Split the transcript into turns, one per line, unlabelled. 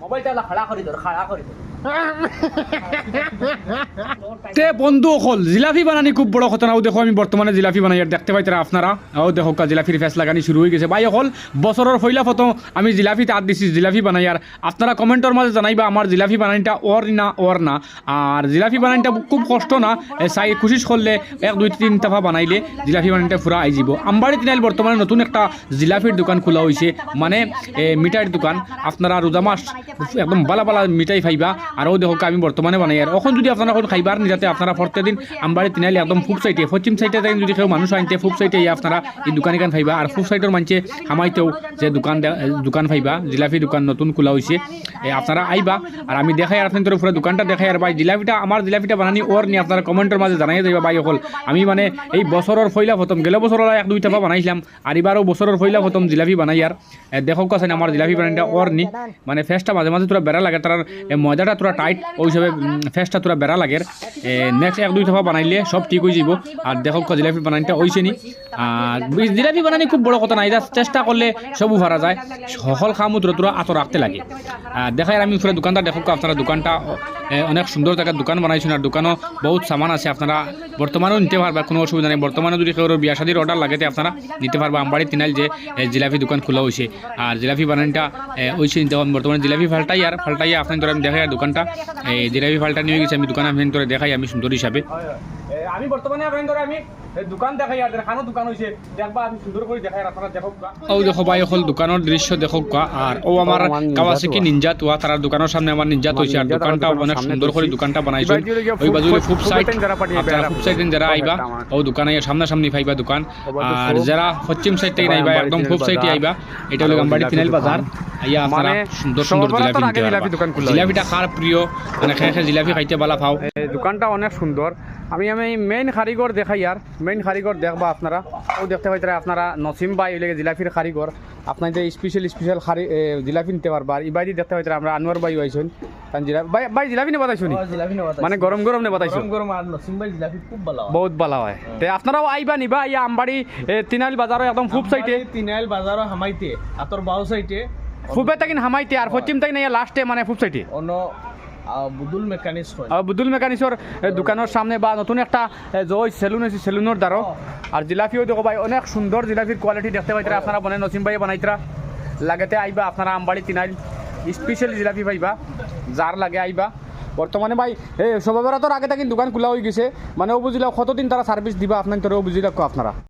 মোবাইলটা খাড়া করে ধর খাড়া করে ধর
তে বন্ধু হল জিলাপি বানানি খুব বড় ঘটনা। ও দেখো আমি বর্তমানে জিলাপি বানাই আর দেখতে পাইতারা আপনারা। ও দেখো জিলাপির ফেস লাগানি শুরু হয়ে গেছে। ভাই হল বছরের পয়লা প্রথম আমি জিলাপি তার দিছি জিলাপি বানাই আর আপনারা কমেন্টের মাঝে জানাইবা আমার জিলাপি বানানিটা ওর না। আর জিলাপি বানানিটা খুব কষ্ট না, চাই কোশিশ করলে 1 2 3 দফা বানাইলে জিলাপি বানানিটা পুরা আই যাব। আমবাড়ি তিনাইল বর্তমানে নতুন একটা জিলাপির দোকান খোলা হয়েছে, মানে মিঠাইয়ের দোকান। আপনারা রোজা মাস একদম বালা বালা মিঠাই খাইবা। আর ও দেখো আমি বর্তমানে বানাই আর এখন যদি আপনারা কোনো খাইবার নিজাতে আপনারা প্রত্যেকদিন আমবাড়ি তিনাইলে একদম ফুপ সাইডে পশ্চিম সাইডে যদি কেউ মানুষ আনতে ফুপ সাইডে আপনারা এই দোকান খাইবা। আর ফুপ সাইডের মানুষে হামাইতেও যে দোকান খাইবা জিলাপি দোকান নতুন খোলা হয়েছে, আপনারা আইবা। আর আমি দেখাই আর আপনাদের পুরো দোকানটা দেখাই। আর ভাই জিলাপিটা আমার জিলাপিটা বানানি ওর নিয়ে আপনারা কমেন্টের মাঝে জানাই যাইবা। ভাই অকল আমি মানে এই বছরের পয়লা প্রথম গেলে বছর 1 2 দফা বানাইছিলাম আর এবারও বছরের পয়লা প্রথম জিলাপি বানাই। আর দেখো কাছেন আমার জিলাপি বানানিটা ওর নি মানে ফেসটা মাঝে মাঝে তোরা বেড়া লাগে, তার ময়দাটা তোরা টাইট ওই হিসাবে ফেসটা তোরা বেড়া লাগে। নেক্সট 1 2 দফা বানাইলে সব ঠিক হয়ে যাব। আর দেখো জিলাপি বানানিটা হইছে নি। আর জিলাপি বানানি খুব বড় কথা নাই, চেষ্টা করলে সবু ভরা যায়। সকল খামু তোরা আতো রাখতে লাগে। দেখাই আমি পুরো দোকানটা দেখো আপনারা। দোকানটা অনেক সুন্দর জায়গার দোকান বানাইছেন আর দোকানও বহুত সামান আছে, আপনারা বর্তমানেও নিতে পারবা, কোনো অসুবিধা নেই। বর্তমানে যদি কেউ বিয়া শাদির অর্ডার লাগেতে আপনারা নিতে পারবা। আমবাড়ি তিনাইল যে জিলাপি দোকান খোলা হয়েছে আর জিলাপি বানানিটা হয়েছে তখন বর্তমানে জিলাপি ফাল্টাই আপনার তোরা আমি দেখাই। আর দোকানটা জিলাপি ফাল্টা নিয়ে গেছে আমি দোকানে আপনার তোরা দেখাই আমি সুন্দর হিসাবে। আমি বর্তমানে আপনার আমি দোকান দেখাই আর দেখানো দোকান হয়েছে দেখবা আমি সুন্দর করে দেখাই আপনারা দেখো। ও দেখো ভাই হল দোকানের দৃশ্য দেখো। আর ও আমার কাওয়াসাকি নিনজা তোয়া তার দোকানের সামনে আমার নিনজা হয়েছে আর দোকানটা অনেক সুন্দর করে দোকানটা বানাইছে। ওই বাজু ফুপ সাইড ফুপ সাইড যারা আইবা ও দোকানে সামনাসামনি পাইবা দোকান। আর যারা পশ্চিম সাইড থেকে নাইবা একদম ফুপ সাইডে আইবা, এটা হলো আমবাড়ি তিনাইল বাজার। আইয়া আপনারা সুন্দর সুন্দর জিলাপি দোকান খুললা। জিলাপিটা কার প্রিয় মানে খেয়ে জিলাপি খাইতে বালা পাও। দোকানটা অনেক সুন্দর। আমি মেইন কারিগর দেখাই আর মেইন কারিগর দেখবা আপনারা। ও দেখতে পাইতারা আপনারা নসিম ভাই ওই জিলাপির কারিগর। আপনার যে স্পেশাল জিলাপি নিতে পারবা। আর ইবাইদি দেখতে পাইতারা আমরা আনোয়ার ভাই আইছেন ভাই জিলাপি নে বাতাইছো মানে গরম গরম নে বাতাইছো
গরম আর নসিম ভাই জিলাপি খুব ভালো
বহুত ভালো হয়। তে আপনারাও আইবা নিবা। ইয়া আমবাড়ি তিনাইল বাজারও একদম ফুপ সাইডে
তিনাইল বাজারও হামাইতে আতর বাউ সাইডে
ফুবে তাকিন হামাইতে আর পশ্চিম তাকিন ইয়া লাস্টে মানে ফুপ সাইডে
অন্য বুদুল মেকানিক্স হয়।
বুদুল মেকানিক্সর দোকানের সামনে বা নতুন একটা জয় সেলুন আছে সেলুনের দ্বারা। আর জিলাপিও দেখো ভাই অনেক সুন্দর জিলাপির কোয়ালিটি দেখতে পাইতারা আপনারা বনে নসিম ভাই বানাইতরা লাগেতে আইবা আপনারা আমবাড়ি তিনাইল স্পেশাল জিলাপি পাইবা যার লাগে আইবা। বর্তমানে ভাই সবাই তো আগে থাকি দোকান খোলা হয়ে গেছে, মানে ও বুঝিলা কতদিন তারা সার্ভিস দিবা আপনার তোরা ও বুঝিলা আপনারা।